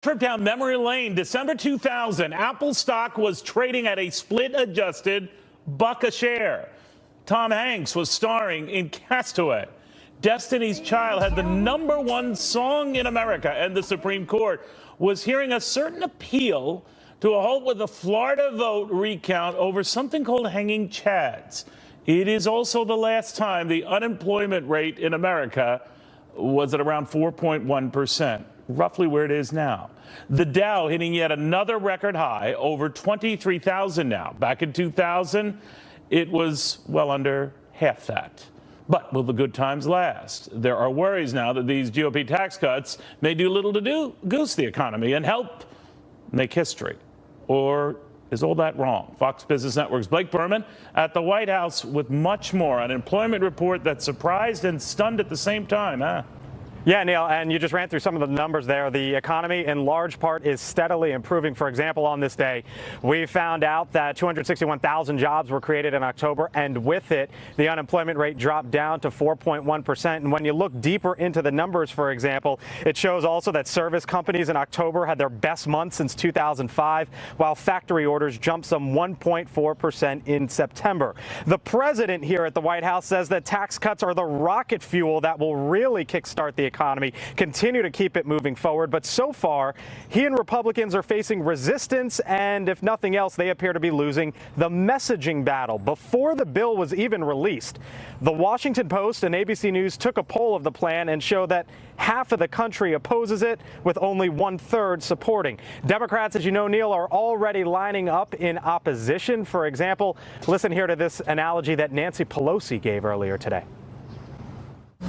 Trip down memory lane, December 2000, Apple stock was trading at a split-adjusted buck a share. Tom Hanks was starring in Castaway. Destiny's Child had the #1 song in America, and the Supreme Court was hearing a certain appeal to a halt with the Florida vote recount over something called hanging chads. It is also the last time the unemployment rate in America was at around 4.1%. Roughly where it is now. The Dow hitting yet another record high, over 23,000 now. Back in 2000, it was well under half that. But will the good times last? There are worries now that these GOP tax cuts may do little to goose the economy and help make history. Or is all that wrong? Fox Business Network's Blake Berman at the White House with much more. An employment report that surprised and stunned at the same time, huh? Yeah, Neil, and you just ran through some of the numbers there. The economy, in large part, is steadily improving. For example, on this day, we found out that 261,000 jobs were created in October, and with it, the unemployment rate dropped down to 4.1%. And when you look deeper into the numbers, for example, it shows also that service companies in October had their best month since 2005, while factory orders jumped some 1.4% in September. The president here at the White House says that tax cuts are the rocket fuel that will really kickstart the economy, continue to keep it moving forward. But so far, he and Republicans are facing resistance, and if nothing else, they appear to be losing the messaging battle. Before the bill was even released, the Washington Post and ABC News took a poll of the plan and showed that half of the country opposes it, with only 1/3 supporting. Democrats, as you know, Neil, are already lining up in opposition. For example, listen here to this analogy that Nancy Pelosi gave earlier today.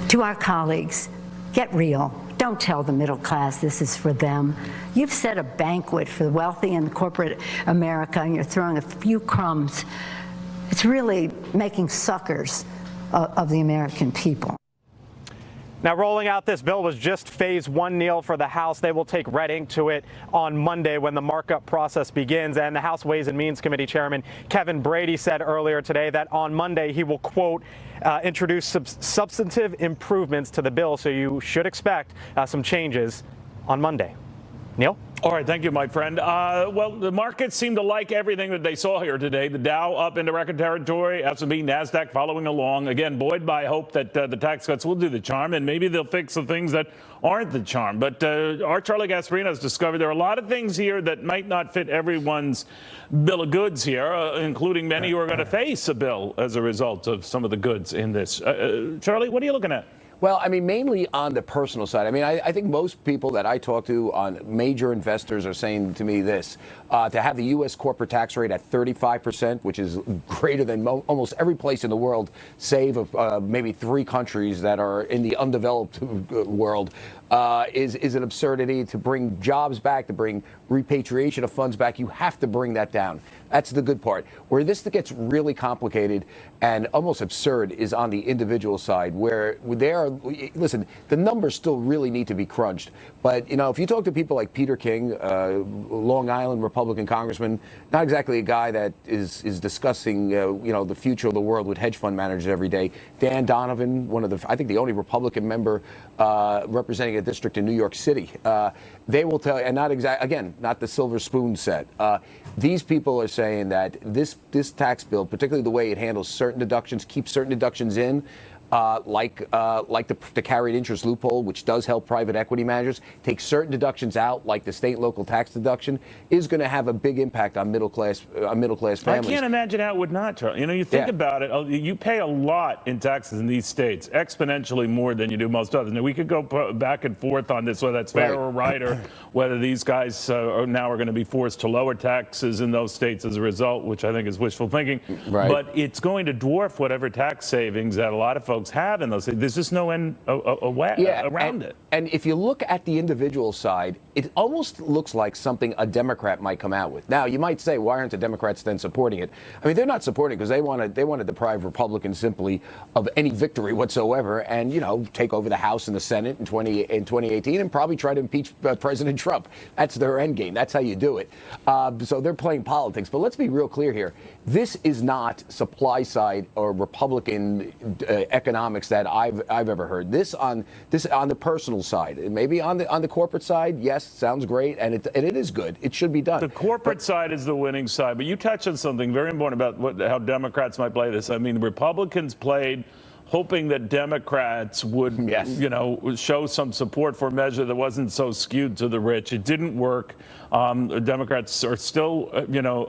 To our colleagues, get real. Don't tell the middle class this is for them. You've set a banquet for the wealthy and corporate America, and you're throwing a few crumbs. It's really making suckers of the American people. Now, rolling out this bill was just phase 1, Neil, for the House. They will take red ink to it on Monday when the markup process begins. And the House Ways and Means Committee Chairman Kevin Brady said earlier today that on Monday he will, quote, introduce substantive improvements to the bill. So you should expect some changes on Monday. Neil? All right, thank you, my friend. Well, the markets seem to like everything that they saw here today. The Dow up into record territory, S&P, NASDAQ following along. Again, buoyed by hope that the tax cuts will do the charm, and maybe they'll fix the things that aren't the charm. But our Charlie Gasparino has discovered there are a lot of things here that might not fit everyone's bill of goods here, including many who are going to face a bill as a result of some of the goods in this. Charlie, what are you looking at? Well, I mean, mainly on the personal side. I mean, I think most people that I talk to on major investors are saying to me this, to have the U.S. corporate tax rate at 35%, which is greater than almost every place in the world, save of maybe 3 countries that are in the undeveloped world, is an absurdity. To bring jobs back, to bring repatriation of funds back, you have to bring that down. That's the good part. Where this gets really complicated and almost absurd is on the individual side, where there are, listen, the numbers still really need to be crunched. But, you know, if you talk to people like Peter King, Long Island Republican congressman, not exactly a guy that is discussing, you know, the future of the world with hedge fund managers every day. Dan Donovan, one of the, I think the only Republican member representing a district in New York City, they will tell you, and not again, not the silver spoon set. These people are saying that this tax bill, particularly the way it handles certain deductions, keeps certain deductions in, like the carried interest loophole, which does help private equity managers, take certain deductions out, like the state and local tax deduction, is going to have a big impact on middle class families. I can't imagine how it would not, Charlie. You know, you think about it, you pay a lot in taxes in these states, exponentially more than you do most others. Now, we could go back and forth on this, whether that's fair or right, or whether these guys are going to be forced to lower taxes in those states as a result, which I think is wishful thinking. Right. But it's going to dwarf whatever tax savings that a lot of folks have in those. There's just no end around it. And if you look at the individual side, it almost looks like something a Democrat might come out with. Now, you might say, why aren't the Democrats then supporting it? I mean, they're not supporting it because they want to deprive Republicans simply of any victory whatsoever, and, you know, take over the House and the Senate in 2018 and probably try to impeach President Trump. That's their end game. That's how you do it. So they're playing politics. But let's be real clear here. This is not supply side or Republican economic economics that I've ever heard. This on the personal side, maybe on the corporate side, yes, sounds great, and it is good. It should be done. The corporate side is the winning side, but you touched on something very important about how Democrats might play this. I mean, the Republicans played hoping that Democrats would, show some support for a measure that wasn't so skewed to the rich. It didn't work. Democrats are still,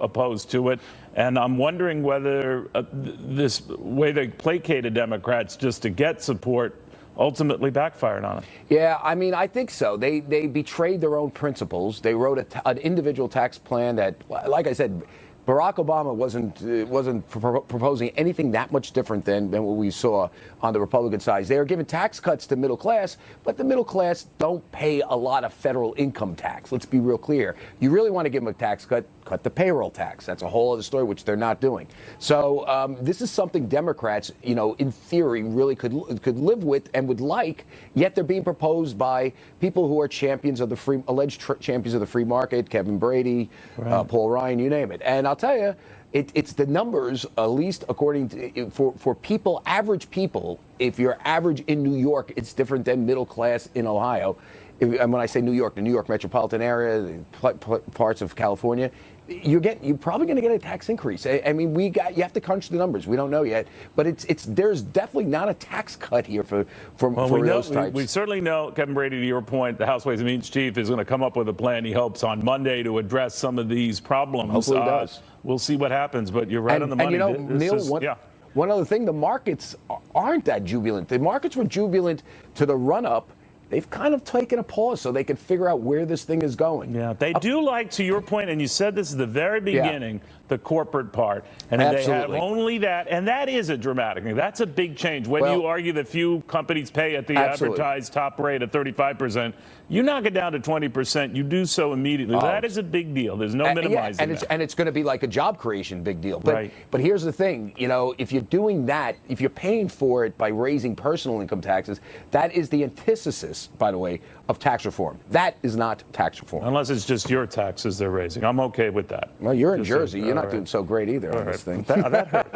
opposed to it. And I'm wondering whether this way they placated Democrats just to get support ultimately backfired on it. Yeah, I mean, I think so. They betrayed their own principles. They wrote an individual tax plan that, like I said, Barack Obama wasn't proposing anything that much different than what we saw on the Republican side. They are giving tax cuts to middle class, but the middle class don't pay a lot of federal income tax. Let's be real clear. You really want to give them a tax cut, cut the payroll tax. That's a whole other story, which they're not doing. So this is something Democrats, in theory, really could live with and would like. Yet they're being proposed by people who are champions of the alleged champions of the free market, Kevin Brady, right. Paul Ryan, you name it. And I'll tell you, it's the numbers, at least according to for people, average people. If you're average in New York, it's different than middle class in Ohio. And when I say New York, the New York metropolitan area, parts of California, you're probably going to get a tax increase. I mean, you have to crunch the numbers. We don't know yet, but there's definitely not a tax cut here for those types. We certainly know, Kevin Brady, to your point, the House Ways and Means chief is going to come up with a plan, he hopes, on Monday to address some of these problems. Hopefully he does. We'll see what happens, but you're right on the money. Neil, one other thing, the markets aren't that jubilant. The markets were jubilant to the run-up. They've kind of taken a pause so they can figure out where this thing is going. Yeah, they do like, to your point, and you said this at the very beginning, the corporate part. And they have only that, and that is a dramatic thing. That's a big change. When you argue that few companies pay at the advertised top rate of 35%, you knock it down to 20%, you do so immediately. That is a big deal. There's no minimizing that. And it's going to be like a job creation big deal. But here's the thing, if you're doing that, if you're paying for it by raising personal income taxes, that is the antithesis, by the way, of tax reform. That is not tax reform. Unless it's just your taxes they're raising. I'm okay with that. Well, you're in Jersey. You're not doing so great either on this thing. That hurts.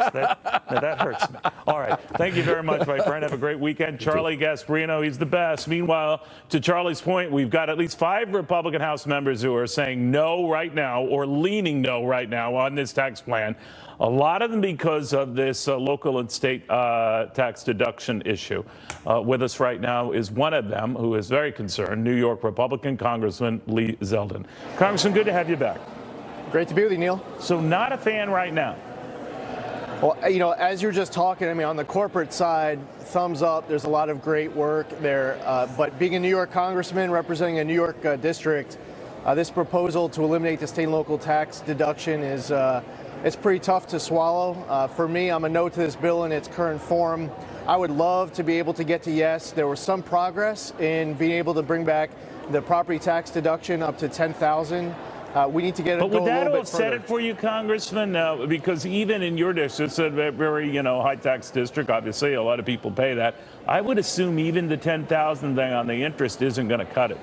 That hurts me. All right. Thank you very much, my friend. Have a great weekend. Charlie Gasparino, he's the best. Meanwhile, to Charlie's point, we've got at least 5 Republican House members who are saying no right now or leaning no right now on this tax plan. A lot of them because of this local and state tax deduction issue. With us right now is one of them who is very concerned, New York Republican Congressman Lee Zeldin. Congressman, good to have you back. Great to be with you, Neil. So not a fan right now. Well, as you're just talking, I mean, on the corporate side, thumbs up. There's a lot of great work there. But being a New York congressman representing a New York district, this proposal to eliminate the state and local tax deduction is it's pretty tough to swallow. For me, I'm a no to this bill in its current form. I would love to be able to get to yes. There was some progress in being able to bring back the property tax deduction up to $10,000. We need to get it. But would that offset it for you, Congressman? Because even in your district, it's a very high tax district. Obviously, a lot of people pay that. I would assume even the $10,000 thing on the interest isn't going to cut it.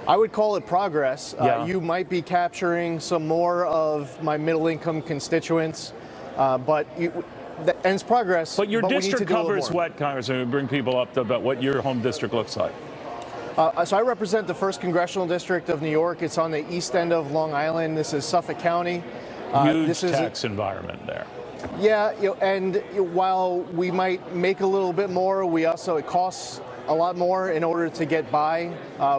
I would call it progress. You might be capturing some more of my middle-income constituents, but it's progress. But your district covers what, Congressman? Bring people up to about what your home district looks like. So I represent the 1st Congressional District of New York. It's on the east end of Long Island. This is Suffolk County. Huge tax environment there. Yeah, and while we might make a little bit more, it costs a lot more in order to get by.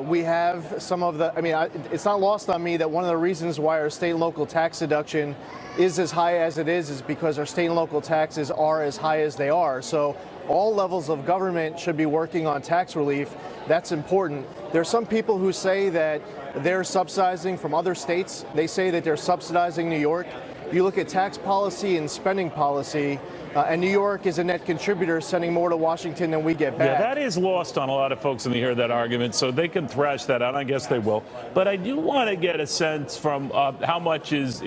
We have some of it's not lost on me that one of the reasons why our state and local tax deduction is as high as it is because our state and local taxes are as high as they are. So all levels of government should be working on tax relief. That's important. There are some people who say that they're subsidizing from other states. They say that they're subsidizing New York. You look at tax policy and spending policy, and New York is a net contributor, sending more to Washington than we get back. Yeah, that is lost on a lot of folks when they hear that argument, so they can thrash that out. I guess they will. But I do want to get a sense from how much is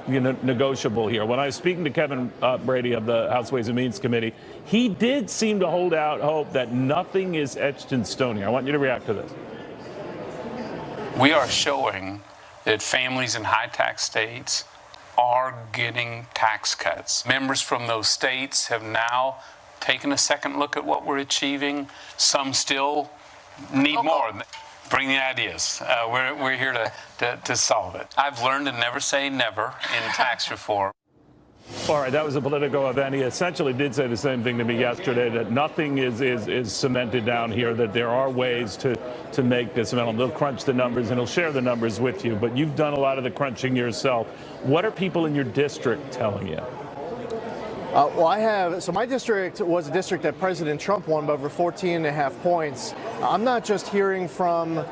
negotiable here. When I was speaking to Kevin Brady of the House Ways and Means Committee, he did seem to hold out hope that nothing is etched in stone here. I want you to react to this. We are showing that families in high tax states are getting tax cuts. Members from those states have now taking a second look at what we're achieving. Some still need more. Bring the ideas. We're here to solve it. I've learned to never say never in tax reform. All right, that was a Politico event. He essentially did say the same thing to me yesterday, that nothing is cemented down here, that there are ways to make this amount. They'll crunch the numbers and he'll share the numbers with you, but you've done a lot of the crunching yourself. What are people in your district telling you? So my district was a district that President Trump won by over 14.5 points. I'm not just hearing from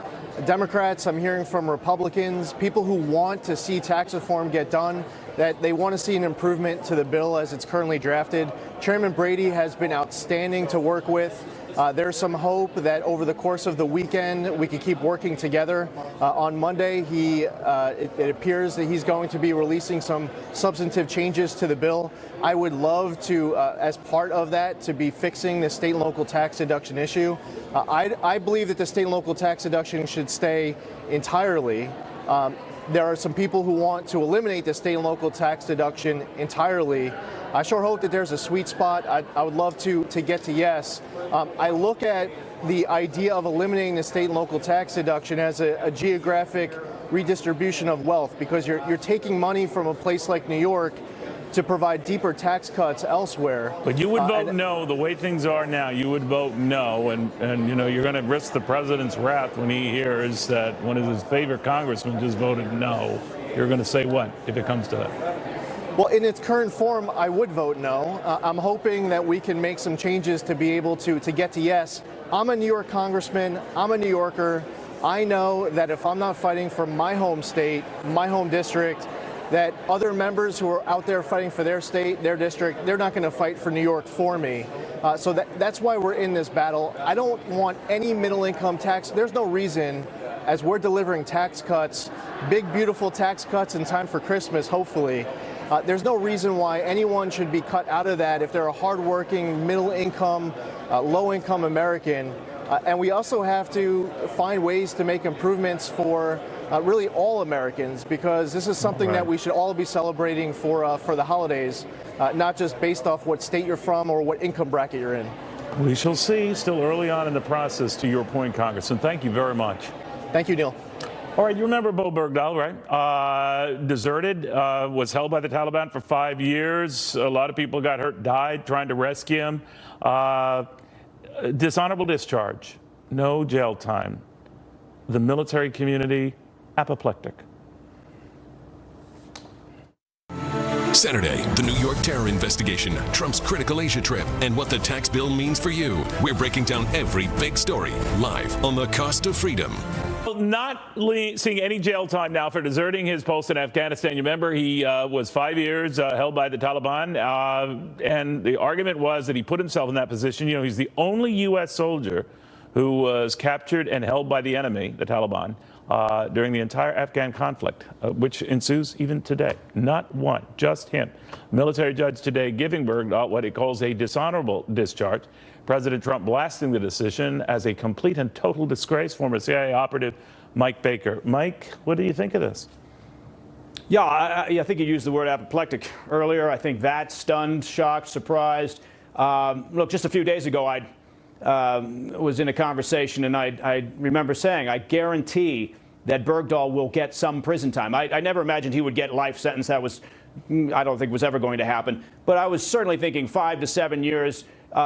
Democrats, I'm hearing from Republicans, people who want to see tax reform get done, that they want to see an improvement to the bill as it's currently drafted. Chairman Brady has been outstanding to work with. There's some hope that over the course of the weekend we could keep working together. On Monday, it appears that he's going to be releasing some substantive changes to the bill. I would love to, as part of that, to be fixing the state and local tax deduction issue. I believe that the state and local tax deduction should stay entirely. There are some people who want to eliminate the state and local tax deduction entirely. I sure hope that there's a sweet spot. I would love to get to yes. I look at the idea of eliminating the state and local tax deduction as a geographic redistribution of wealth, because you're taking money from a place like New York to provide deeper tax cuts elsewhere. But you would vote no. The way things are now, you would vote no, and you know, you're going to risk the president's wrath when he hears that one of his favorite congressmen just voted no. You're going to say what if it comes to that? Well, in its current form, I would vote no. I'm hoping that we can make some changes to be able to get to yes. I'm a New York congressman. I'm a New Yorker. I know that if I'm not fighting for my home state, my home district, that other members who are out there fighting for their state, their district, they're not going to fight for New York for me. So that's why we're in this battle. I don't want any middle-income tax. There's no reason, as we're delivering tax cuts, big, beautiful tax cuts in time for Christmas, hopefully, there's no reason why anyone should be cut out of that if they're a hardworking, middle-income, low-income American. And we also have to find ways to make improvements for really all Americans, because this is something that we should all be celebrating for the holidays, not just based off what state you're from or what income bracket you're in. We shall see. Still early on in the process, to your point, Congressman. Thank you very much. Thank you, Neil. All right, you remember Bo Bergdahl, right? Deserted, was held by the Taliban for 5 years. A lot of people got hurt, died trying to rescue him. Dishonorable discharge, no jail time. The military community, apoplectic. Saturday, the New York terror investigation, Trump's critical Asia trip, and what the tax bill means for you. We're breaking down every big story live on The Cost of Freedom. Not seeing any jail time now for deserting his post in Afghanistan. You remember he was 5 years held by the Taliban, and the argument was that he put himself in that position. You know, he's the only U.S. soldier who was captured and held by the enemy, the Taliban, during the entire Afghan conflict, which ensues even today. Not one, just him. Military judge today giving Bergdahl what he calls a dishonorable discharge. President Trump blasting the decision as a complete and total disgrace. Former CIA operative Mike Baker. Mike, what do you think of this? Yeah, I think you used the word apoplectic earlier. I think that stunned, shocked, surprised. Look, just a few days ago, I was in a conversation, and I remember saying, I guarantee that Bergdahl will get some prison time. I never imagined he would get life sentence. That was, I don't think was ever going to happen. But I was certainly thinking 5 to 7 years,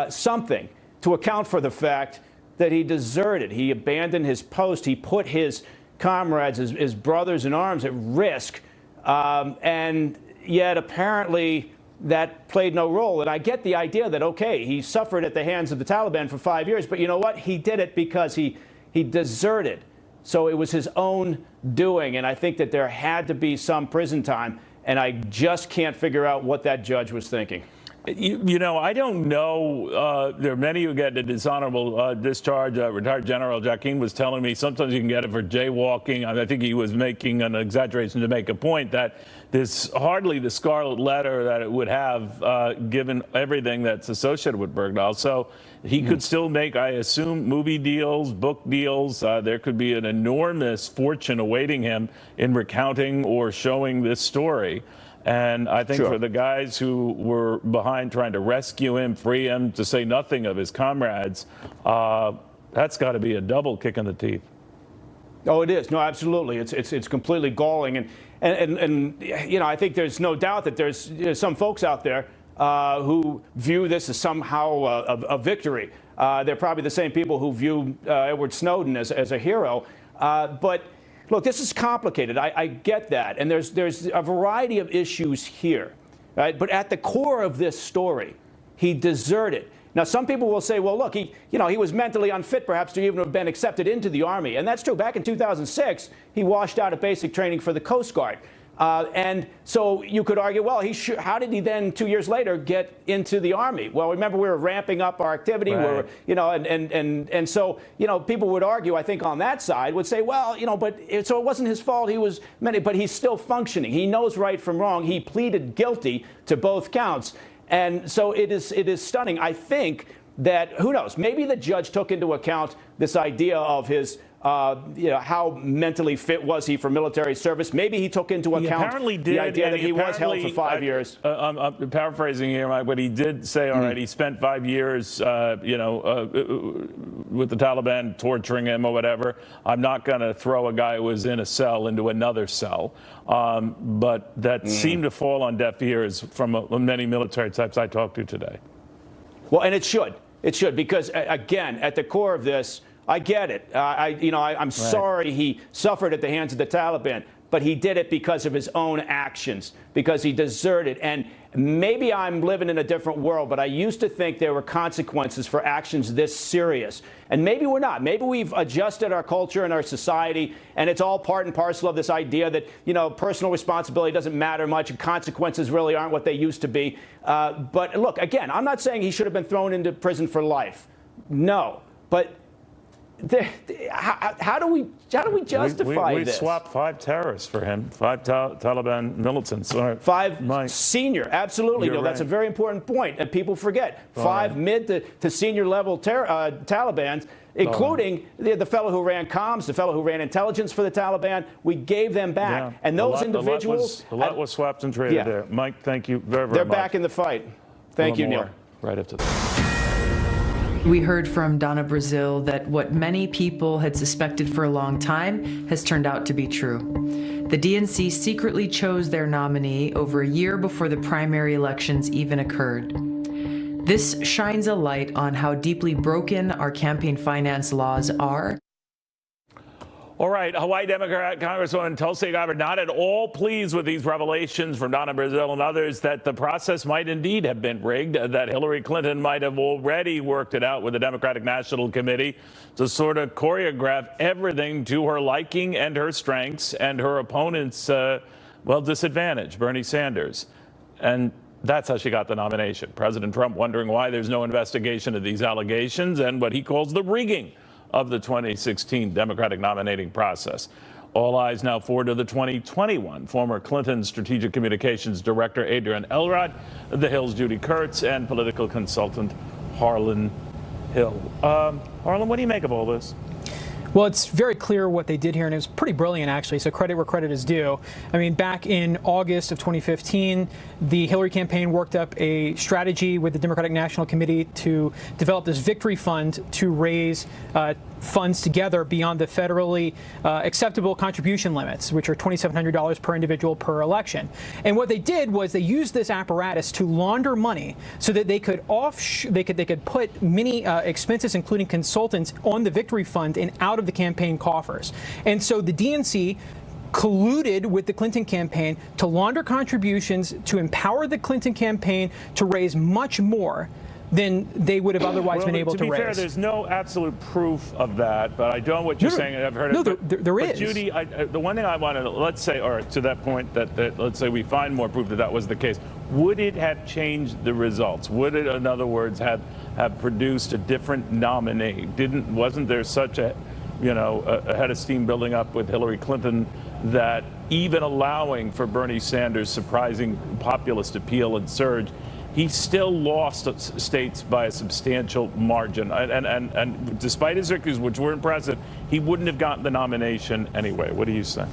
something to account for the fact that he deserted. He abandoned his post. He put his comrades, his brothers in arms at risk. And yet apparently that played no role. And I get the idea that, okay, he suffered at the hands of the Taliban for 5 years, but you know what? He did it because he deserted. So it was his own doing. And I think that there had to be some prison time. And I just can't figure out what that judge was thinking. You know, I don't know. There are many who get a dishonorable discharge. Retired General Joaquin was telling me sometimes you can get it for jaywalking. I think he was making an exaggeration to make a point that this hardly the scarlet letter that it would have given everything that's associated with Bergdahl. So he could still make, I assume, movie deals, book deals. There could be an enormous fortune awaiting him in recounting or showing this story. And I think Sure. for the guys who were behind trying to rescue him, free him, to say nothing of his comrades, that's got to be a double kick in the teeth. Oh, it is. No, absolutely. It's completely galling. And you know, I think there's no doubt that there's some folks out there who view this as somehow a victory. They're probably the same people who view Edward Snowden as a hero. But look, this is complicated. I get that. And there's a variety of issues here. Right? But at the core of this story, he deserted. Now, some people will say, well, look, he was mentally unfit perhaps to even have been accepted into the Army. And that's true. Back in 2006, he washed out of basic training for the Coast Guard. And so you could argue, well, how did he then 2 years later get into the Army? Well, remember, we were ramping up our activity. Right. And so, people would argue, I think, on that side, would say, well, so it wasn't his fault. But he's still functioning. He knows right from wrong. He pleaded guilty to both counts. And so it is stunning. I think that, who knows, maybe the judge took into account this idea of his, how mentally fit was he for military service. Maybe he took into account the idea that he was held for 5 years. I'm paraphrasing here, Mike, but he did say, all right, he spent 5 years, with the Taliban torturing him or whatever. I'm not going to throw a guy who was in a cell into another cell. But that seemed to fall on deaf ears from many military types I talked to today. Well, and it should. It should, because, again, at the core of this, I get it. I'm sorry he suffered at the hands of the Taliban, but he did it because of his own actions, because he deserted. And maybe I'm living in a different world, but I used to think there were consequences for actions this serious. And maybe we're not. Maybe we've adjusted our culture and our society, and it's all part and parcel of this idea that, personal responsibility doesn't matter much and consequences really aren't what they used to be. But look, again, I'm not saying he should have been thrown into prison for life. No. But how do we justify we this? We swapped 5 terrorists for him, 5 Taliban militants. Right. 5 Mike, senior, absolutely. No, that's a very important point, and people forget. 5 mid to senior level Talibans, including the fellow who ran comms, the fellow who ran intelligence for the Taliban. We gave them back, and those individuals. A lot was swapped and traded there. Mike, thank you very much. They're back in the fight. Thank you, Neil. Right after this. We heard from Donna Brazil that what many people had suspected for a long time has turned out to be true. The DNC secretly chose their nominee over a year before the primary elections even occurred. This shines a light on how deeply broken our campaign finance laws are. All right, Hawaii Democrat Congresswoman Tulsi Gabbard not at all pleased with these revelations from Donna Brazil and others that the process might indeed have been rigged, that Hillary Clinton might have already worked it out with the Democratic National Committee to sort of choreograph everything to her liking and her strengths and her opponent's, disadvantage, Bernie Sanders. And that's how she got the nomination. President Trump wondering why there's no investigation of these allegations and what he calls the rigging of the 2016 Democratic nominating process. All eyes now forward to the 2021. Former Clinton Strategic Communications Director Adrian Elrod, The Hill's Judy Kurtz, and political consultant Harlan Hill. Harlan, what do you make of all this? Well, it's very clear what they did here, and it was pretty brilliant, actually, so credit where credit is due. I mean, back in August of 2015, the Hillary campaign worked up a strategy with the Democratic National Committee to develop this victory fund to raise funds together beyond the federally acceptable contribution limits, which are $2,700 per individual per election. And what they did was they used this apparatus to launder money so that they could put many expenses, including consultants, on the victory fund and out of the campaign coffers. And so the DNC colluded with the Clinton campaign to launder contributions, to empower the Clinton campaign to raise much more than they would have otherwise been able to raise. To be fair, there's no absolute proof of that, but I don't know what you're saying. I've heard no, it. There is. Judy, the one thing I wanted to, let's say, or to that point, that let's say we find more proof that that was the case, would it have changed the results? Would it, in other words, have produced a different nominee? Wasn't there such a head of steam building up with Hillary Clinton that even allowing for Bernie Sanders' surprising populist appeal and surge, he still lost states by a substantial margin. And despite his victories, which were impressive, he wouldn't have gotten the nomination anyway. What do you say?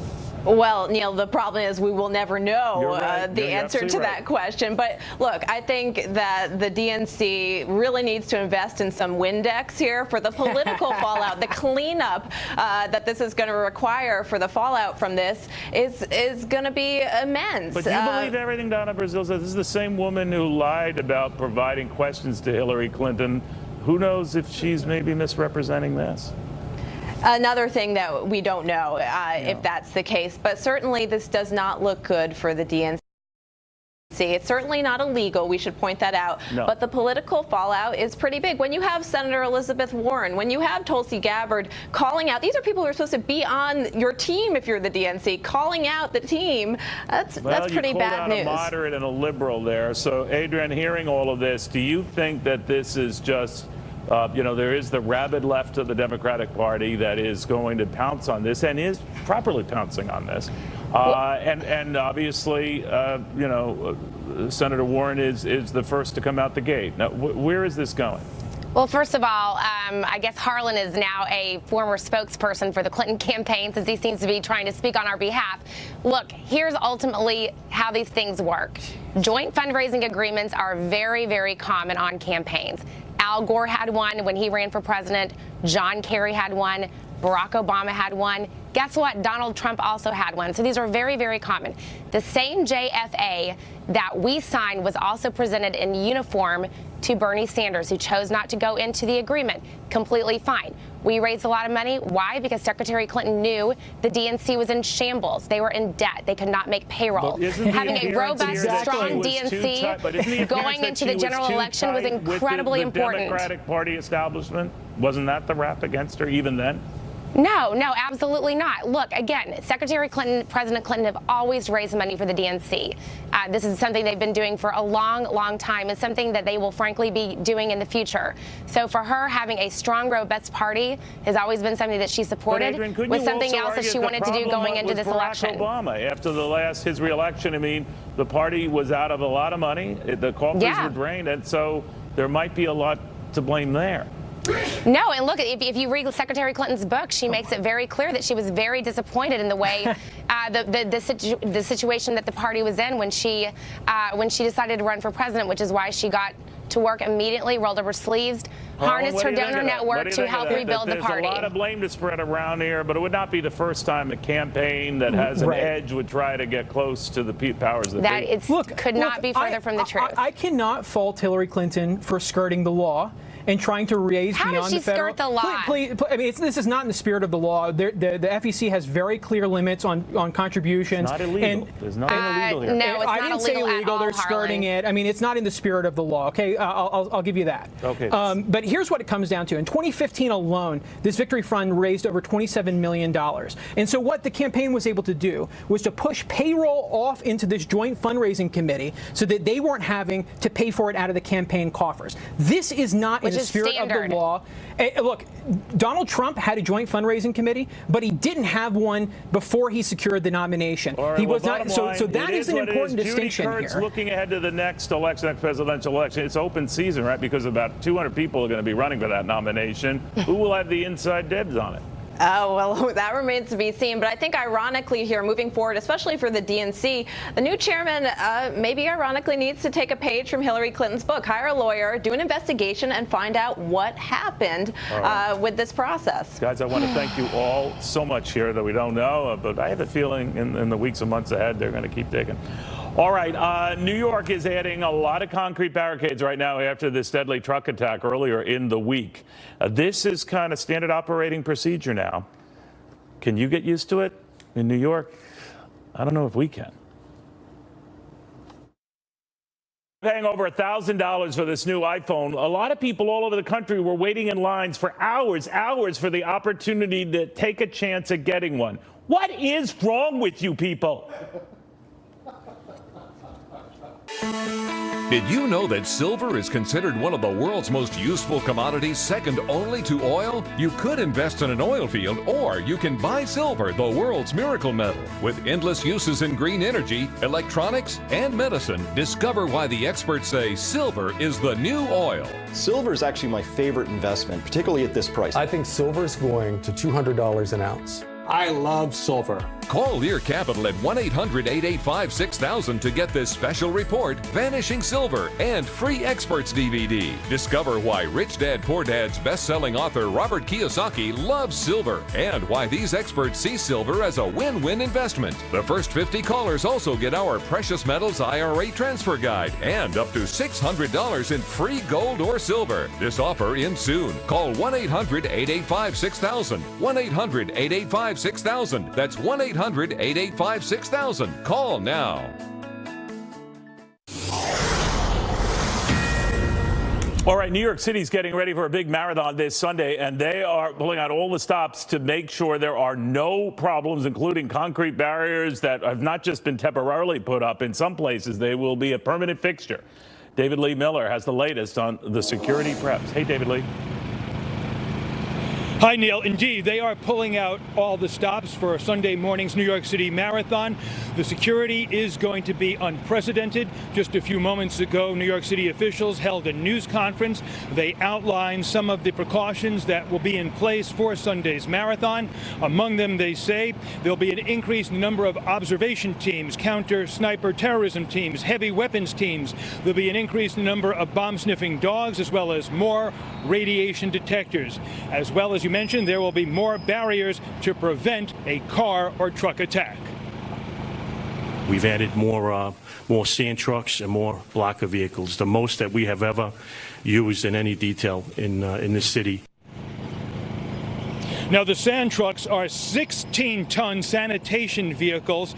Well, Neil, the problem is we will never know right. the You're answer to absolutely that question. But look, I think that the DNC really needs to invest in some Windex here for the political fallout. The cleanup that this is going to require for the fallout from this is going to be immense. But do you believe everything Donna Brazile says? This is the same woman who lied about providing questions to Hillary Clinton. Who knows if she's maybe misrepresenting this? Another thing that we don't know if that's the case, but certainly this does not look good for the DNC. It's certainly not illegal. We should point that out. No. But the political fallout is pretty big. When you have Senator Elizabeth Warren, when you have Tulsi Gabbard calling out, these are people who are supposed to be on your team if you're the DNC, calling out the team, that's pretty bad news. You called out a moderate and a liberal there. So, Adrian, hearing all of this, do you think that this is just there is the rabid left of the Democratic Party that is going to pounce on this and is properly pouncing on this. And obviously, Senator Warren is the first to come out the gate. Now, where is this going? Well, first of all, I guess Harlan is now a former spokesperson for the Clinton campaign, since he seems to be trying to speak on our behalf. Look, here's ultimately how these things work. Joint fundraising agreements are very, very common on campaigns. Al Gore had one when he ran for president. John Kerry had one. Barack Obama had one. Guess what? Donald Trump also had one. So these are very, very common. The same JFA that we signed was also presented in uniform to Bernie Sanders, who chose not to go into the agreement. Completely fine. We raised a lot of money. Why? Because Secretary Clinton knew the DNC was in shambles. They were in debt. They could not make payroll. Having a robust, strong DNC going into the general election was incredibly important. The Democratic Party establishment, wasn't that the rap against her even then? No, absolutely not. Look, again, Secretary Clinton, President Clinton have always raised money for the DNC. This is something they've been doing for a long, long time, and something that they will frankly be doing in the future. So for her, having a strong, robust party has always been something that she supported, Adrian, with something else that she wanted to do going into this election. Obama, after his reelection, I mean, the party was out of a lot of money. The coffers were drained, and so there might be a lot to blame there. No, and look, if you read Secretary Clinton's book, she makes it very clear that she was very disappointed in the way the situation that the party was in when she decided to run for president, which is why she got to work immediately, rolled up her sleeves, harnessed her donor network to help rebuild the party. There's a lot of blame to spread around here, but it would not be the first time a campaign that has an edge would try to get close to the powers that be. Could not be further from the truth. I cannot fault Hillary Clinton for skirting the law and trying to raise beyond the federal. How did she skirt the law? Please, I mean, this is not in the spirit of the law. The FEC has very clear limits on contributions. It's not illegal. There's nothing illegal here. No, it's I not didn't say illegal. They're skirting it. I mean, it's not in the spirit of the law. Okay, I'll give you that. Okay. But here's what it comes down to. In 2015 alone, this victory fund raised over $27 million. And so what the campaign was able to do was to push payroll off into this joint fundraising committee so that they weren't having to pay for it out of the campaign coffers. This is not in the spirit of the law. Look, Donald Trump had a joint fundraising committee, but he didn't have one before he secured the nomination. He was not. So that is an important distinction Judy Kurtz here. Looking ahead to the next election, next presidential election, it's open season, right? Because about 200 people are going to be running for that nomination. Who will have the inside dibs on it? Oh, well, that remains to be seen. But I think ironically here, moving forward, especially for the DNC, the new chairman maybe ironically needs to take a page from Hillary Clinton's book, hire a lawyer, do an investigation, and find out what happened with this process. Guys, I want to thank you all so much here that we don't know, but I have a feeling in the weeks and months ahead, they're going to keep digging. All right, New York is adding a lot of concrete barricades right now after this deadly truck attack earlier in the week. This is kind of standard operating procedure now. Can you get used to it in New York? I don't know if we can. Paying over $1,000 for this new iPhone. A lot of people all over the country were waiting in lines for hours for the opportunity to take a chance at getting one. What is wrong with you people? Did you know that silver is considered one of the world's most useful commodities, second only to oil? You could invest in an oil field, or you can buy silver, the world's miracle metal. With endless uses in green energy, electronics, and medicine, discover why the experts say silver is the new oil. Silver is actually my favorite investment, particularly at this price. I think silver is going to $200 an ounce. I love silver. Call Lear Capital at 1-800-885-6000 to get this special report, Vanishing Silver, and free Experts DVD. Discover why Rich Dad Poor Dad's best-selling author Robert Kiyosaki loves silver and why these experts see silver as a win-win investment. The first 50 callers also get our Precious Metals IRA Transfer Guide and up to $600 in free gold or silver. This offer ends soon. Call 1-800-885-6000. 1-800-885-6000. That's 1-800-885-6000. Call now. All right, New York City's getting ready for a big marathon this Sunday, and they are pulling out all the stops to make sure there are no problems, including concrete barriers that have not just been temporarily put up. In some places, they will be a permanent fixture. David Lee Miller has the latest on the security preps. Hey, David Lee. Hi, Neil. Indeed, they are pulling out all the stops for Sunday morning's New York City Marathon. The security is going to be unprecedented. Just a few moments ago, New York City officials held a news conference. They outlined some of the precautions that will be in place for Sunday's marathon. Among them, they say there'll be an increased number of observation teams, counter-sniper terrorism teams, heavy weapons teams. There'll be an increased number of bomb-sniffing dogs, as well as more radiation detectors. As well as you mentioned, there will be more barriers to prevent a car or truck attack. We've added more sand trucks and more blocker vehicles, the most that we have ever used in any detail in this city. Now, the sand trucks are 16-ton sanitation vehicles.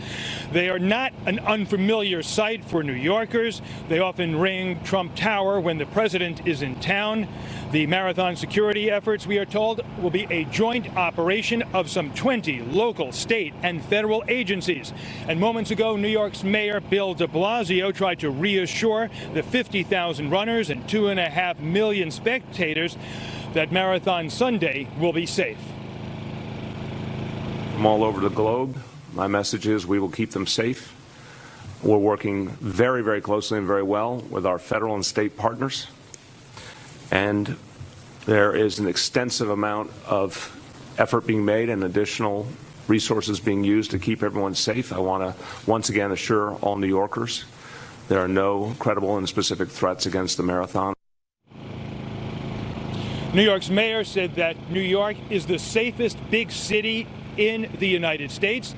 They are not an unfamiliar sight for New Yorkers. They often ring Trump Tower when the president is in town. The marathon security efforts, we are told, will be a joint operation of some 20 local, state, and federal agencies. And moments ago, New York's Mayor Bill de Blasio tried to reassure the 50,000 runners and 2.5 million spectators that Marathon Sunday will be safe. From all over the globe, my message is we will keep them safe. We're working very, very closely and very well with our federal and state partners. And there is an extensive amount of effort being made and additional resources being used to keep everyone safe. I want to once again assure all New Yorkers there are no credible and specific threats against the marathon. New York's mayor said that New York is the safest big city in the United States.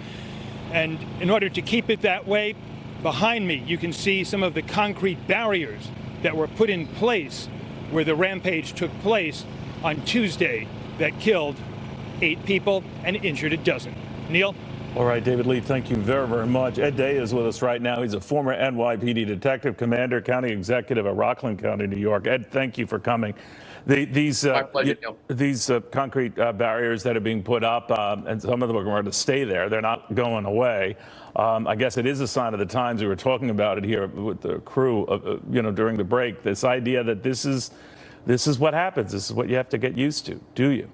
And in order to keep it that way, behind me you can see some of the concrete barriers that were put in place where the rampage took place on Tuesday that killed 8 people and injured a dozen. Neil? All right, David Lee, thank you very, very much. Ed Day is with us right now. He's a former NYPD detective, commander, county executive of Rockland County, New York. Ed, thank you for coming. These concrete barriers that are being put up, and some of them are going to stay there. They're not going away. I guess it is a sign of the times. We were talking about it here with the crew, during the break. This idea that this is what happens. This is what you have to get used to. Do you?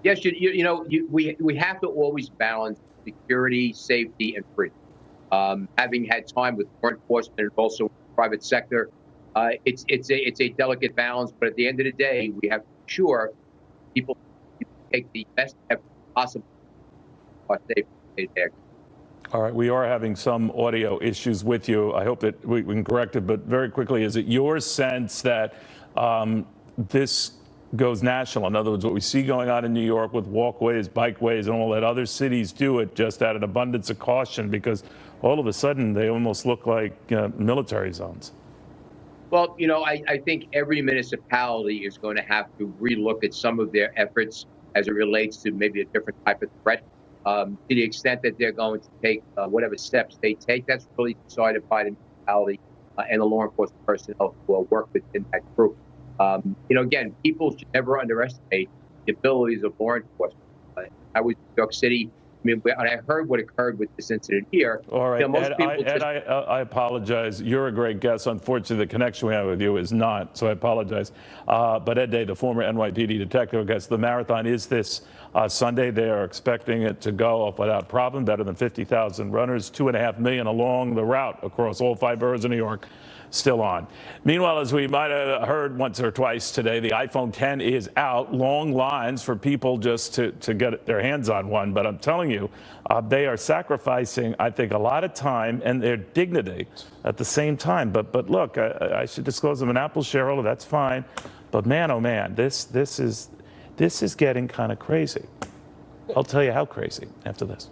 Yes, we have to always balance security, safety, and freedom. Having had time with law enforcement and also the private sector, it's a delicate balance. But at the end of the day, we have to ensure people take the best effort possible. All right, we are having some audio issues with you. I hope that we can correct it. But very quickly, is it your sense that this goes national? In other words, what we see going on in New York with walkways, bikeways, and all that, other cities do it just out of an abundance of caution because all of a sudden they almost look like military zones. Well, I think every municipality is going to have to relook at some of their efforts as it relates to maybe a different type of threat. To the extent that they're going to take whatever steps they take, that's really decided by the municipality and the law enforcement personnel who will work within that group. Again, people should never underestimate the abilities of law enforcement. I was in New York City. I mean, when I heard what occurred with this incident here. All right, Ed, I apologize. You're a great guest. Unfortunately, the connection we have with you is not, so I apologize. But Ed Day, the former NYPD detective, I guess the marathon is this Sunday. They are expecting it to go off without problem. Better than 50,000 runners, 2.5 million along the route across all 5 boroughs of New York. still on. Meanwhile, as we might have heard once or twice today, the iPhone 10 is out. Long lines for people just to get their hands on one. But I'm telling you, they are sacrificing, I think, a lot of time and their dignity at the same time. But look, I should disclose I'm an Apple shareholder. That's fine. But man, oh man, this is getting kind of crazy. I'll tell you how crazy after this.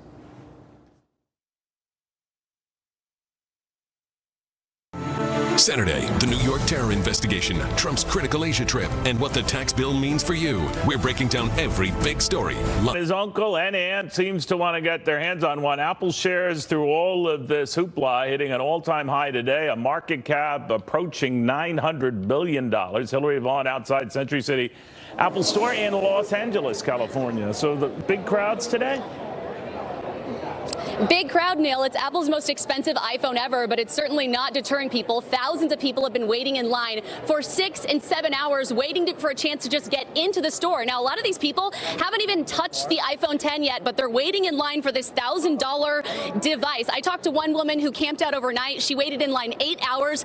Saturday, the New York terror investigation, Trump's critical Asia trip, and what the tax bill means for you. We're breaking down every big story. His uncle and aunt seems to want to get their hands on one. Apple shares through all of this hoopla hitting an all-time high today, a market cap approaching $900 billion. Hillary Vaughn outside Century City Apple Store in Los Angeles, California. So the big crowds today? Big crowd, Neil. It's Apple's most expensive iPhone ever, but it's certainly not deterring people. Thousands of people have been waiting in line for 6 and 7 hours, waiting for a chance to just get into the store. Now, a lot of these people haven't even touched the iPhone 10 yet, but they're waiting in line for this $1,000 device. I talked to one woman who camped out overnight. She waited in line 8 hours.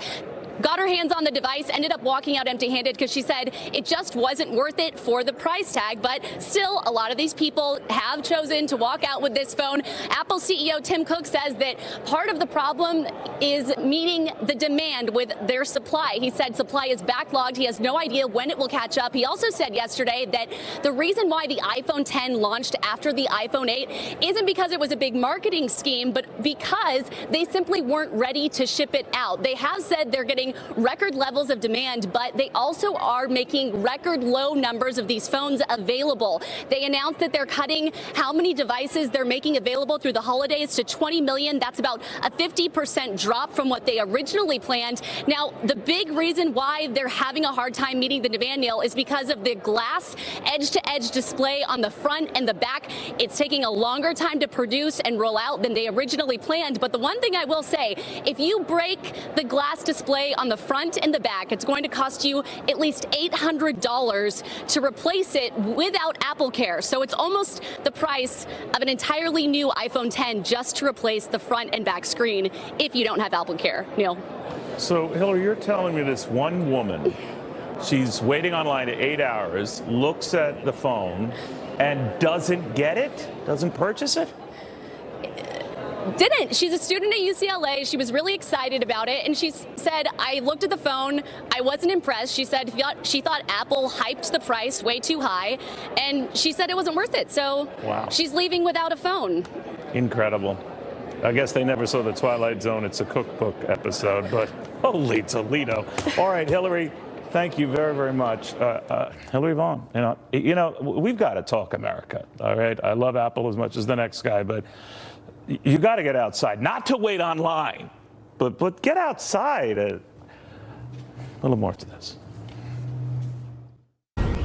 Got her hands on the device, ended up walking out empty-handed because she said it just wasn't worth it for the price tag. But still, a lot of these people have chosen to walk out with this phone. Apple CEO Tim Cook says that part of the problem is meeting the demand with their supply. He said supply is backlogged. He has no idea when it will catch up. He also said yesterday that the reason why the iPhone 10 launched after the iPhone 8 isn't because it was a big marketing scheme, but because they simply weren't ready to ship it out. They have said they're getting record levels of demand, but they also are making record low numbers of these phones available. They announced that they're cutting how many devices they're making available through the holidays to 20 million. That's about a 50% drop from what they originally planned. Now, the big reason why they're having a hard time meeting the demand, Neil, is because of the glass edge-to-edge display on the front and the back. It's taking a longer time to produce and roll out than they originally planned. But the one thing I will say, if you break the glass display on the front and the back, it's going to cost you at least $800 to replace it without Apple Care. So it's almost the price of an entirely new iPhone 10 just to replace the front and back screen if you don't have Apple Care. Neil. So, Hillary, you're telling me this one woman, she's waiting online 8 hours, looks at the phone, and doesn't get it? Doesn't purchase it? Didn't. She's a student at UCLA. She was really excited about it. And she said, I looked at the phone. I wasn't impressed. She said she thought Apple hyped the price way too high. And she said it wasn't worth it. So wow. She's leaving without a phone. Incredible. I guess they never saw the Twilight Zone. It's a cookbook episode, but holy Toledo. All right, Hillary, thank you very, very much. Hillary Vaughn, you know, we've got to talk America, all right? I love Apple as much as the next guy, but you got to get outside, not to wait online, but get outside. A little more to this.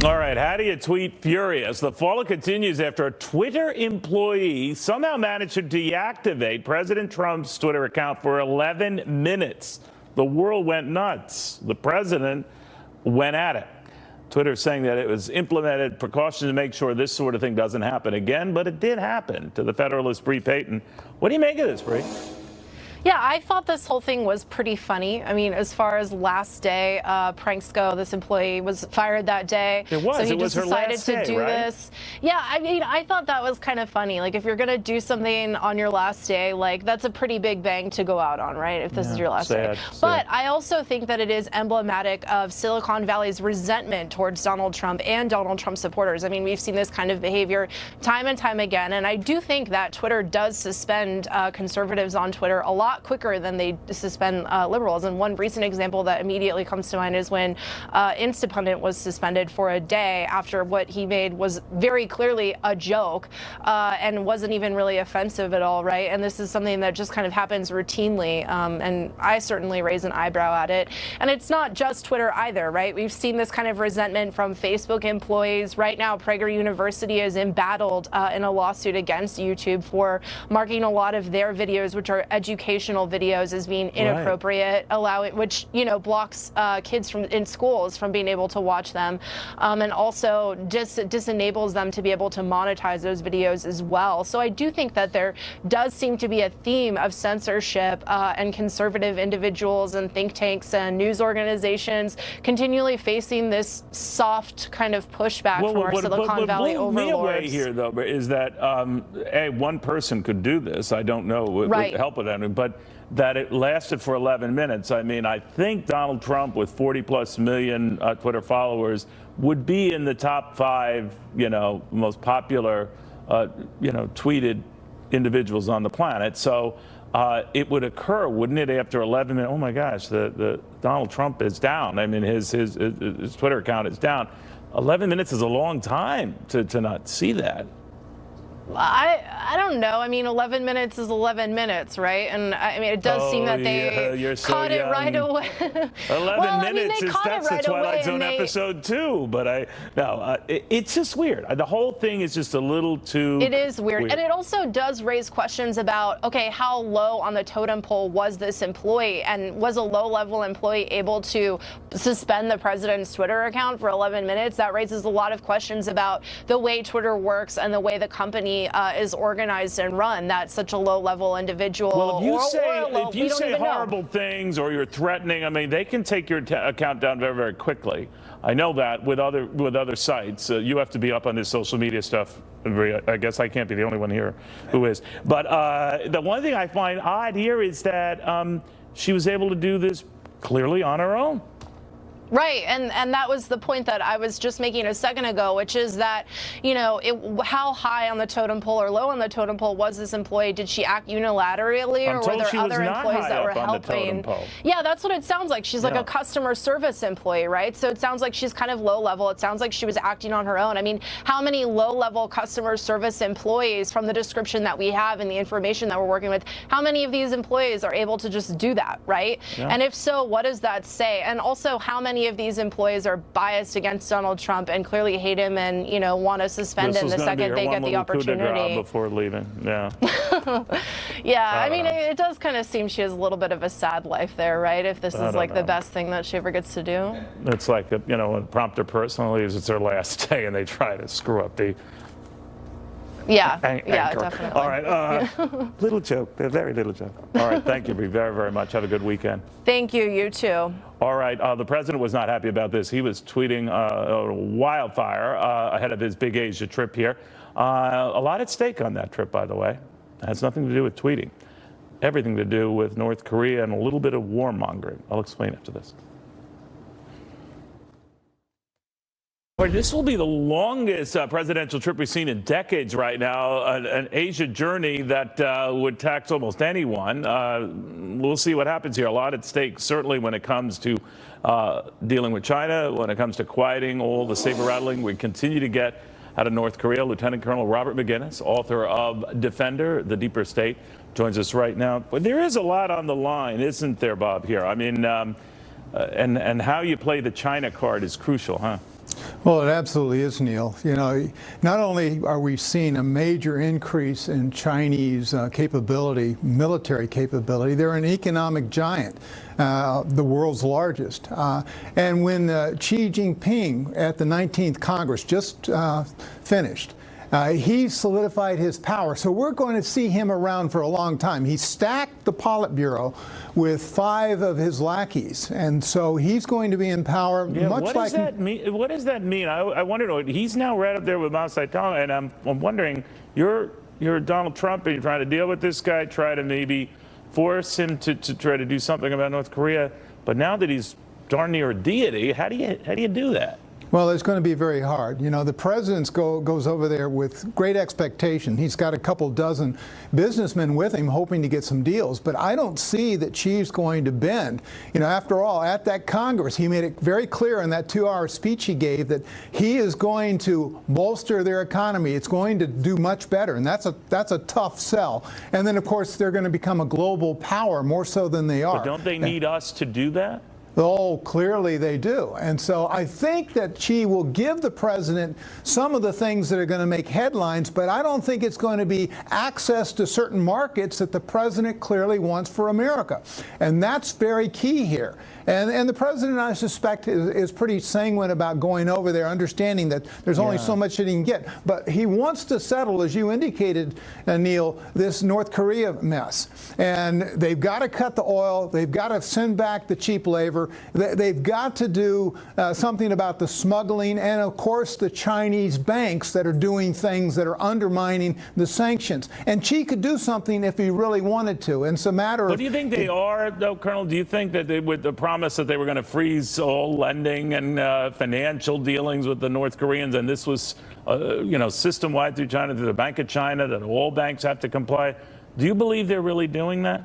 All right, how do you tweet furious? The fallout continues after a Twitter employee somehow managed to deactivate President Trump's Twitter account for 11 minutes. The world went nuts. The president went at it. Twitter saying that it was implemented precautions to make sure this sort of thing doesn't happen again, but it did happen to the Federalist Bree Payton. What do you make of this, Bree? Yeah, I thought this whole thing was pretty funny. I mean, as far as last day, pranks go, this employee was fired that day. It was. So he it was just her decided last to day, do right? this. Yeah, I mean, I thought that was kind of funny. Like, if you're going to do something on your last day, like, that's a pretty big bang to go out on, right? If this is your last day. But I also think that it is emblematic of Silicon Valley's resentment towards Donald Trump and Donald Trump supporters. I mean, we've seen this kind of behavior time and time again. And I do think that Twitter does suspend conservatives on Twitter a lot quicker than they suspend liberals. And one recent example that immediately comes to mind is when Instapundit was suspended for a day after what he made was very clearly a joke and wasn't even really offensive at all, right? And this is something that just kind of happens routinely, and I certainly raise an eyebrow at it. And it's not just Twitter either, right? We've seen this kind of resentment from Facebook employees. Right now, Prager University is embattled in a lawsuit against YouTube for marking a lot of their videos, which are educational educational videos as being inappropriate, which blocks kids in schools from being able to watch them, and also disenables them to be able to monetize those videos as well. So I do think that there does seem to be a theme of censorship and conservative individuals and think tanks and news organizations continually facing this soft kind of pushback from our Silicon Valley overlords. Me away here, though, is that one person could do this. I don't know with help with anyone, but that it lasted for 11 minutes. I mean, I think Donald Trump, with 40+ million Twitter followers, would be in the top 5, most popular, tweeted individuals on the planet. So it would occur, wouldn't it, after 11 minutes? Oh my gosh, the Donald Trump is down. I mean, his Twitter account is down. 11 minutes is a long time to not see that. I don't know. I mean, 11 minutes is 11 minutes, right? And I mean, it does seem that they caught it right away. 11 minutes that's the Twilight Zone episode 2. But it's just weird. The whole thing is just a little too. It is weird. And it also does raise questions about, okay, how low on the totem pole was this employee, and was a low-level employee able to suspend the president's Twitter account for 11 minutes? That raises a lot of questions about the way Twitter works and the way the company is organized and run. That's such a low-level individual. Well, if you say horrible things or you're threatening, I mean, they can take your account down very, very quickly. I know that with other sites, you have to be up on this social media stuff. I guess I can't be the only one here who is. But the one thing I find odd here is that she was able to do this clearly on her own. Right, and that was the point that I was just making a second ago, which is that, how high on the totem pole or low on the totem pole was this employee? Did she act unilaterally, or were there other employees that were helping? Yeah, that's what it sounds like. She's like a customer service employee, right? So it sounds like she's kind of low level. It sounds like she was acting on her own. I mean, how many low level customer service employees, from the description that we have and the information that we're working with, how many of these employees are able to just do that, right? Yeah. And if so, what does that say? And also, how many of these employees are biased against Donald Trump and clearly hate him and want to suspend him the second they get the opportunity before leaving? Yeah. I mean, it does kind of seem she has a little bit of a sad life there, right? If this is like the best thing that she ever gets to do. It's like when a prompter person leaves, it's their last day and they try to screw up the anchor. Definitely. All right, little joke, a very little joke. All right, thank you very, very much. Have a good weekend. Thank you, you too. All right, the president was not happy about this. He was tweeting a wildfire ahead of his big Asia trip here. A lot at stake on that trip, by the way. It has nothing to do with tweeting. Everything to do with North Korea and a little bit of warmongering. I'll explain after this. This will be the longest presidential trip we've seen in decades right now, an Asia journey that would tax almost anyone. We'll see what happens here. A lot at stake, certainly when it comes to dealing with China, when it comes to quieting all the saber-rattling we continue to get out of North Korea. Lieutenant Colonel Robert McGinnis, author of Defender, The Deeper State, joins us right now. But there is a lot on the line, isn't there, Bob, here? I mean, and how you play the China card is crucial, huh? Well, it absolutely is, Neil. Not only are we seeing a major increase in Chinese capability, military capability, they're an economic giant, the world's largest. And when Xi Jinping at the 19th Congress just finished, he solidified his power. So we're going to see him around for a long time. He stacked the Politburo with 5 of his lackeys. And so he's going to be in power much like... What does that mean? I wonder, he's now right up there with Mao Zedong, and I'm wondering, you're Donald Trump and you're trying to deal with this guy, try to maybe force him to try to do something about North Korea. But now that he's darn near a deity, how do you do that? Well, it's going to be very hard. The president goes over there with great expectation. He's got a couple dozen businessmen with him hoping to get some deals, but I don't see that Xi's going to bend. After all, at that Congress, he made it very clear in that 2-hour speech he gave that he is going to bolster their economy. It's going to do much better, and that's a tough sell. And then, of course, they're going to become a global power more so than they are. But don't they need us to do that? Oh, clearly they do. And so I think that Xi will give the president some of the things that are going to make headlines, but I don't think it's going to be access to certain markets that the president clearly wants for America. And that's very key here. And the president, I suspect, is pretty sanguine about going over there, understanding that there's only so much that he can get. But he wants to settle, as you indicated, Neil, this North Korea mess. And they've got to cut the oil. They've got to send back the cheap labor. They've got to do something about the smuggling and, of course, the Chinese banks that are doing things that are undermining the sanctions. And Xi could do something if he really wanted to. And it's a matter of... What do you think they are, though, Colonel? Do you think that they, with the promise that they were going to freeze all lending and financial dealings with the North Koreans, and this was, system-wide through China, through the Bank of China, that all banks have to comply? Do you believe they're really doing that?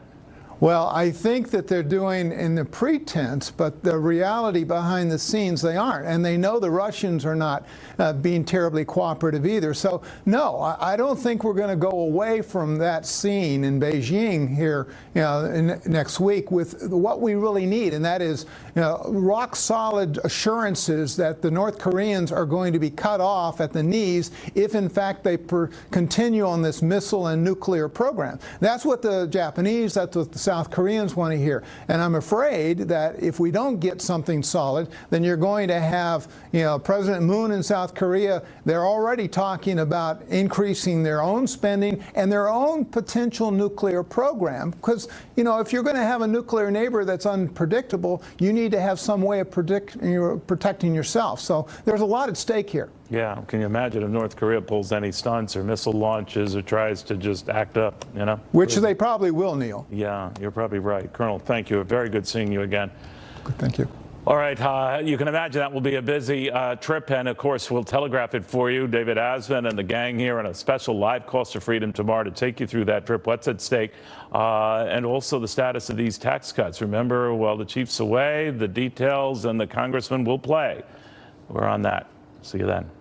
Well, I think that they're doing in the pretense, but the reality behind the scenes, they aren't. And they know the Russians are not being terribly cooperative either. So, no, I don't think we're going to go away from that scene in Beijing here next week with what we really need, and that is rock-solid assurances that the North Koreans are going to be cut off at the knees if, in fact, they continue on this missile and nuclear program. That's what the Japanese, that's what the South Koreans want to hear. And I'm afraid that if we don't get something solid, then you're going to have, President Moon in South Korea, they're already talking about increasing their own spending and their own potential nuclear program. Because, if you're going to have a nuclear neighbor that's unpredictable, you need to have some way of protecting yourself. So there's a lot at stake here. Yeah, can you imagine if North Korea pulls any stunts or missile launches or tries to just act up, Which they probably will, Neil. Yeah, you're probably right. Colonel, thank you. Very good seeing you again. Good, thank you. All right, you can imagine that will be a busy trip, and of course we'll telegraph it for you. David Asman and the gang here on a special live Cost of Freedom tomorrow to take you through that trip, what's at stake, and also the status of these tax cuts. Remember, while the chief's away, the details and the congressman will play. We're on that. See you then.